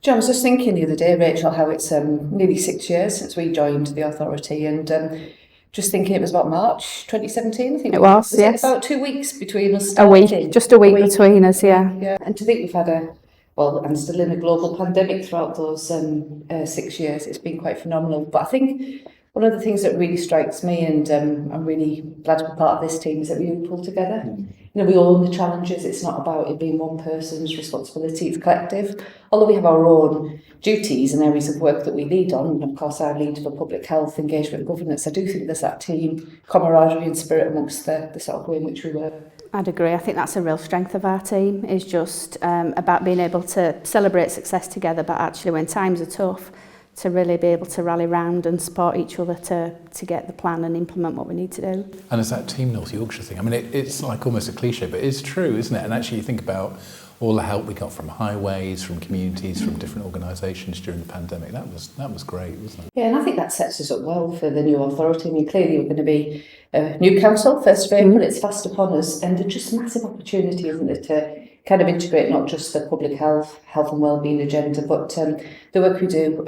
John, I was just thinking the other day, Rachel, how it's nearly 6 years since we joined the authority, and just thinking it was about March 2017, I think. It was, It yes. about 2 weeks between us A week, starting? just a week between us, yeah. Yeah, and to think we've had and still in a global pandemic throughout those 6 years, it's been quite phenomenal. But I think one of the things that really strikes me, and I'm really glad to be part of this team, is that we pull together. You know, we own the challenges. It's not about it being one person's responsibility, it's collective. Although we have our own duties and areas of work that we lead on, and of course I lead for public health, engagement and governance, I do think there's that team camaraderie and spirit amongst the sort of way in which we work. I'd agree. I think that's a real strength of our team, is just about being able to celebrate success together, but actually when times are tough, to really be able to rally round and support each other to get the plan and implement what we need to do. And it's that Team North Yorkshire thing. I mean, it's like almost a cliche, but it's true, isn't it? And actually you think about all the help we got from highways, from communities, from different organisations during the pandemic. That was great, wasn't it? Yeah, and I think that sets us up well for the new authority. I mean, clearly we're going to be a new council, 1st of April, it's fast upon us, and there's just massive opportunity, isn't it, to kind of integrate not just the public health and wellbeing agenda, but the work we do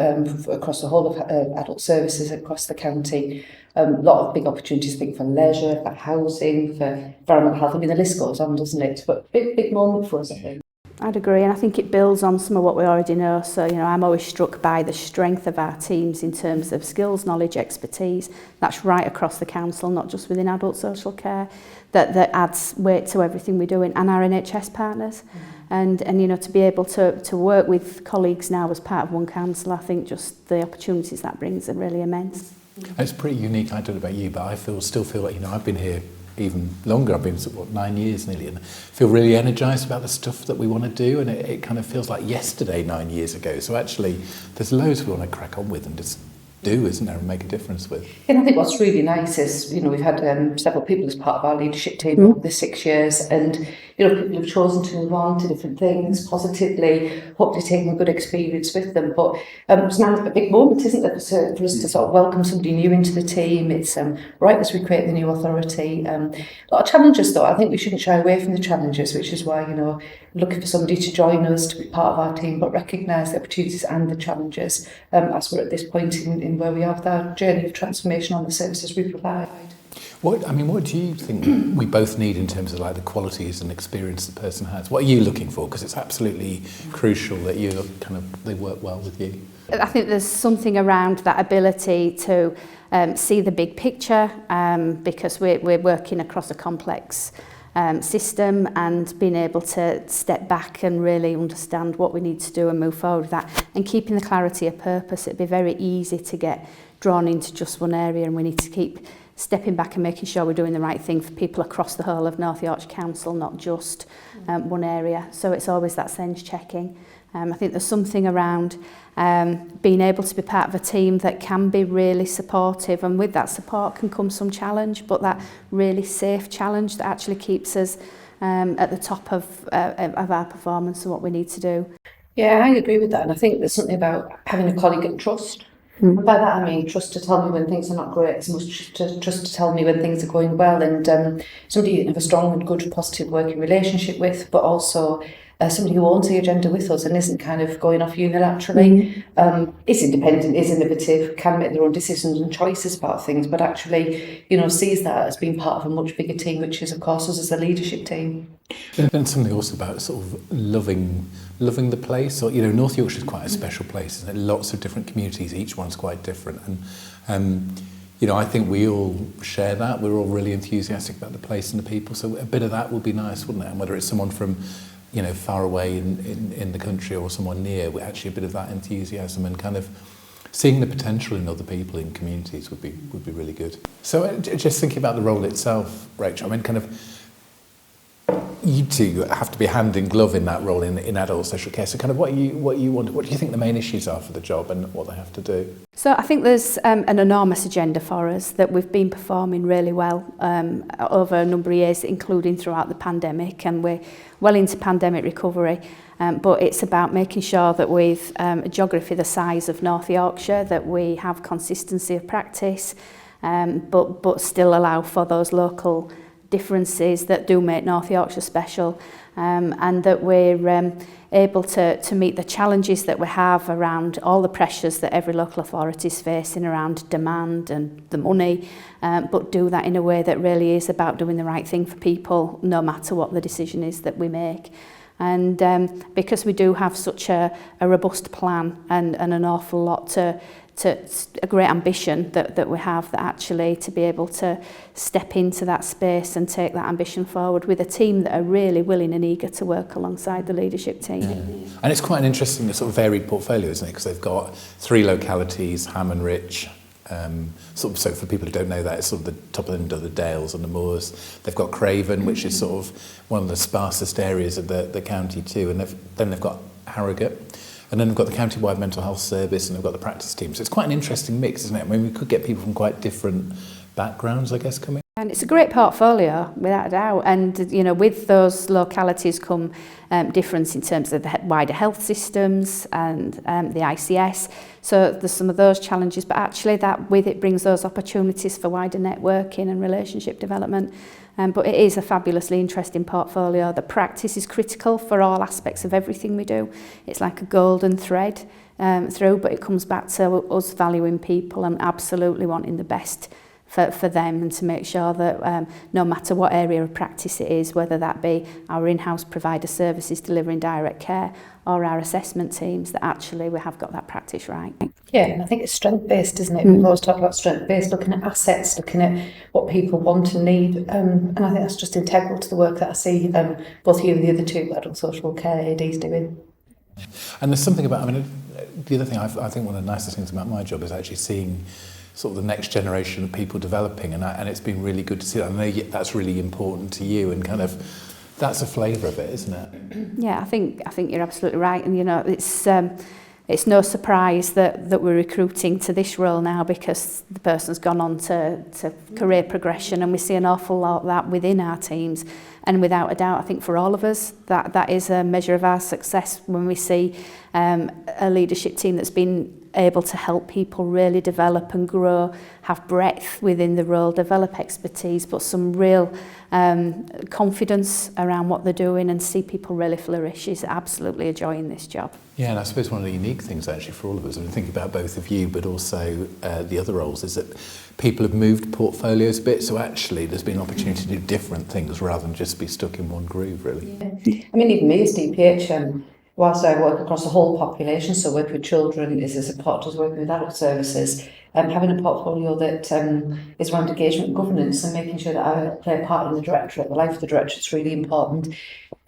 across the whole of adult services across the county. A lot of big opportunities, I think, for leisure, for housing, for environmental health. I mean, the list goes on, doesn't it? But big moment for us, I think. I'd agree, and I think it builds on some of what we already know. So, you know, I'm always struck by the strength of our teams in terms of skills, knowledge, expertise. That's right across the council, not just within adult social care. That adds weight to everything we're doing, and our NHS partners. And you know, to be able to work with colleagues now as part of one council, I think just the opportunities that brings are really immense. It's pretty unique. I don't know about you, but I still feel like, you know, I've been here even longer. I've been 9 years nearly, and feel really energised about the stuff that we want to do, and it kind of feels like yesterday 9 years ago. So actually there's loads we want to crack on with and just do, isn't there, and make a difference with. And I think what's really nice is, you know, we've had several people as part of our leadership team over the 6 years, and, you know, people have chosen to move on to different things positively, hopefully taking a good experience with them. But it's now a big moment, isn't it, for us to sort of welcome somebody new into the team. It's right as we create the new authority. A lot of challenges, though. I think we shouldn't shy away from the challenges, which is why, you know, looking for somebody to join us, to be part of our team, but recognise the opportunities and the challenges as we're at this point in where we are with our journey of transformation on the services we provide. What do you think we both need in terms of like the qualities and experience the person has? What are you looking for? Because it's absolutely crucial that they work well with you. I think there's something around that ability to see the big picture, because we're working across a complex system, and being able to step back and really understand what we need to do and move forward with that, and keeping the clarity of purpose. It'd be very easy to get drawn into just one area, and we need to keep stepping back and making sure we're doing the right thing for people across the whole of North Yorkshire Council, not just one area. So it's always that sense checking. I think there's something around being able to be part of a team that can be really supportive, and with that support can come some challenge, but that really safe challenge that actually keeps us at the top of our performance and what we need to do. Yeah, I agree with that, and I think there's something about having a colleague and trust. And by that I mean trust to tell me when things are not great, as much to trust to tell me when things are going well, and somebody you have a strong and good positive working relationship with, but also somebody who owns the agenda with us and isn't kind of going off unilaterally, is independent, is innovative, can make their own decisions and choices about things, but actually, you know, sees that as being part of a much bigger team, which is of course us as a leadership team. And something also about sort of loving the place. Or, you know, North Yorkshire is quite a special place, isn't it? Lots of different communities, each one's quite different, and you know, I think we all share that. We're all really enthusiastic about the place and the people, so a bit of that would be nice, wouldn't it? And whether it's someone from, you know, far away in the country or someone near, actually a bit of that enthusiasm and kind of seeing the potential in other people in communities would be really good. So just thinking about the role itself, Rachel, I mean, kind of you two have to be hand in glove in that role in adult social care. So kind of what do you think the main issues are for the job and what they have to do? So I think there's an enormous agenda for us that we've been performing really well over a number of years, including throughout the pandemic, and we're well into pandemic recovery. But it's about making sure that with a geography the size of North Yorkshire, that we have consistency of practice, but still allow for those local differences that do make North Yorkshire special. and that we're able to meet the challenges that we have around all the pressures that every local authority is facing around demand and the money, but do that in a way that really is about doing the right thing for people, no matter what the decision is that we make. And because we do have such a robust plan and an awful lot to a great ambition that we have, that actually to be able to step into that space and take that ambition forward with a team that are really willing and eager to work alongside the leadership team. Yeah. And it's quite an interesting sort of varied portfolio, isn't it? Because they've got 3 localities, Ham and Rich. So for people who don't know that, it's sort of the top end of the Dales and the Moors. They've got Craven, which is sort of one of the sparsest areas of the county too. And then they've got Harrogate. And then they've got the county-wide mental health service, and they've got the practice team. So it's quite an interesting mix, isn't it? I mean, we could get people from quite different backgrounds, I guess, coming. And it's a great portfolio, without a doubt. And, you know, with those localities come difference in terms of the wider health systems and the ICS. So there's some of those challenges, but actually that with it brings those opportunities for wider networking and relationship development. But it is a fabulously interesting portfolio. The practice is critical for all aspects of everything we do. It's like a golden thread through, but it comes back to us valuing people and absolutely wanting the best for them, and to make sure that no matter what area of practice it is, whether that be our in-house provider services delivering direct care or our assessment teams, that actually we have got that practice right. Yeah, and I think it's strength-based, isn't it? We've always talked about strength-based, looking at assets, looking at what people want and need. And I think that's just integral to the work that I see both you and the other 2 adult social care ADs doing. And there's something about, I mean, the other thing I think one of the nicest things about my job is actually seeing sort of the next generation of people developing, and it's been really good to see that. I know that's really important to you, and kind of that's a flavour of it, isn't it? Yeah, I think you're absolutely right, and you know it's no surprise that we're recruiting to this role now, because the person's gone on to career progression, and we see an awful lot of that within our teams. And without a doubt, I think for all of us, that is a measure of our success when we see a leadership team that's been able to help people really develop and grow, have breadth within the role, develop expertise, but some real confidence around what they're doing, and see people really flourish is absolutely a joy in this job. Yeah, and I suppose one of the unique things actually for all of us, I mean, thinking about both of you, but also the other roles, is that people have moved portfolios a bit, so actually there's been an opportunity to do different things rather than just be stuck in one groove, really. Yeah. I mean, even me as DPH, whilst I work across the whole population, so work with children is a support to us, working with adult services, having a portfolio that is around engagement and governance, and making sure that I play a part in the directorate, the life of the directorate is really important.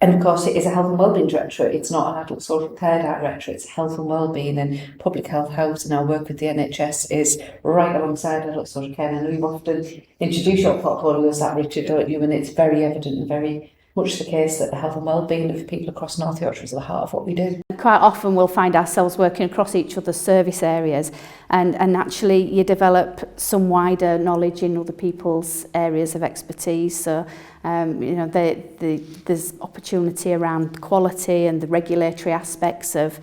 And of course it is a health and wellbeing directorate, it's not an adult social care directorate, it's health and wellbeing and public health housing. Our work with the NHS is right alongside adult social care, and we often introduce your portfolio as that, Richard, don't you? And it's very evident and very much the case that the health and wellbeing of people across North Yorkshire is at the heart of what we do. Quite often we'll find ourselves working across each other's service areas, and naturally you develop some wider knowledge in other people's areas of expertise. So you know, there's opportunity around quality and the regulatory aspects of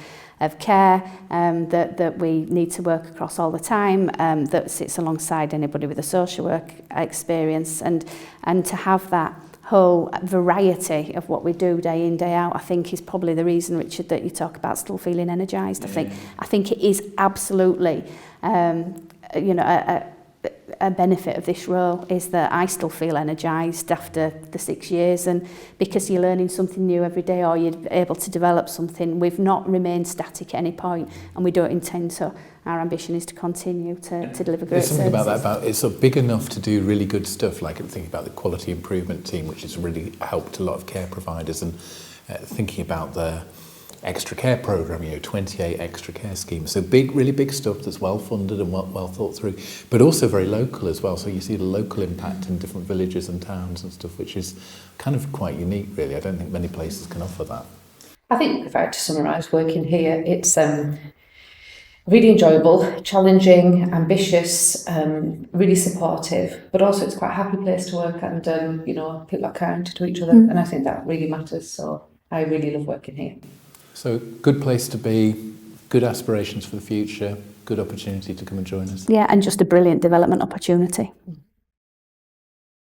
care that we need to work across all the time, that sits alongside anybody with a social work experience, and to have that whole variety of what we do day in, day out, I think is probably the reason, Richard, that you talk about still feeling energised. I think it is absolutely you know, a benefit of this role is that I still feel energised after the 6 years, and because you're learning something new every day, or you're able to develop something. We've not remained static at any point, and we don't intend to. Our ambition is to continue to deliver great There's something services. about that, about it's sort of big enough to do really good stuff, like thinking about the quality improvement team, which has really helped a lot of care providers, and thinking about the extra care programme, you know, 28 extra care schemes. So big, really big stuff that's well funded and well thought through, but also very local as well. So you see the local impact in different villages and towns and stuff, which is kind of quite unique, really. I don't think many places can offer that. I think if I had to summarise working here, it's really enjoyable, challenging, ambitious, really supportive, but also it's quite a happy place to work, and you know, people are kind to each other, and I think that really matters. So I really love working here. So good place to be, good aspirations for the future, good opportunity to come and join us. Yeah, and just a brilliant development opportunity.